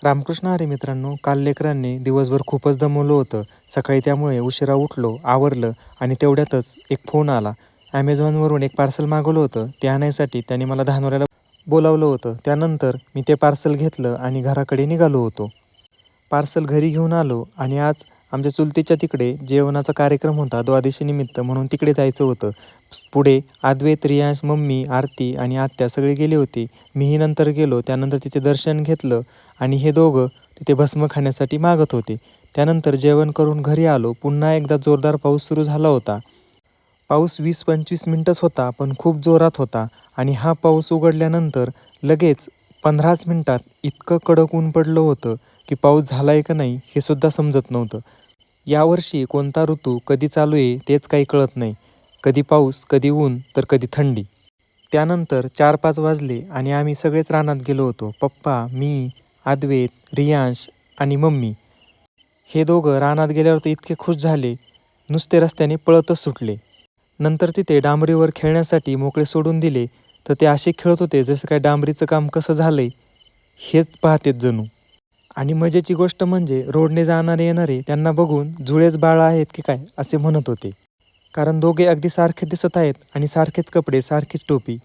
रामकृष्ण हरी मित्रांनो, काल लेकरांनी दिवसभर खूपच दमवलं होतं. सकाळी त्यामुळे उशिरा उठलो, आवरलं आणि तेवढ्यातच एक फोन आला. ॲमेझॉनवरून एक पार्सल मागवलं होतं. ते आणायसाठी त्याने मला धानोऱ्याला बोलावलं होतं. त्यानंतर मी ते पार्सल घेतलं आणि घराकडे निघालो होतो. पार्सल घरी घेऊन आलो आणि आज आमच्या चुलतीच्या तिकडे जेवणाचा कार्यक्रम होता द्वादशीनिमित्त, म्हणून तिकडे जायचं होतं. पुढे अद्वैत, रियांश, मम्मी, आरती आणि आत्या सगळे गेले होते. मीही नंतर गेलो. त्यानंतर तिथे दर्शन घेतलं आणि हे दोघं तिथे भस्म खाण्यासाठी मागत होते. त्यानंतर जेवण करून घरी आलो. पुन्हा एकदा जोरदार पाऊस सुरू झाला होता. पाऊस 20-25 मिनटंच होता, पण खूप जोरात होता आणि हा पाऊस उघडल्यानंतर लगेच 15च मिनटात इतकं कडक ऊन पडलं होतं की पाऊस झाला आहे का नाही हे सुद्धा समजत नव्हतं. यावर्षी कोणता ऋतू कधी चालू आहे तेच काही कळत नाही. कधी पाऊस, कधी ऊन, तर कधी थंडी. त्यानंतर 4-5 वाजले आणि आम्ही सगळेच रानात गेलो होतो. पप्पा, मी, अद्वैत, रियांश आणि मम्मी. हे दोघं रानात गेल्यावर तर इतके खुश झाले, नुसते रस्त्याने पळतच सुटले. नंतर तिथे डांबरीवर खेळण्यासाठी मोकळे सोडून दिले, तर ते असे खेळत होते जसं काय डांबरीचं काम कसं झालंय हेच पाहतेत जणू. आणि मजेची गोष्ट म्हणजे रोडने जाणारे येणारे त्यांना बघून जुळेच बाळं आहेत की काय असे म्हणत होते. कारण दोघे अगदी सारखे दिसत आहेत आणि सारखेच कपडे, सारखीच टोपी.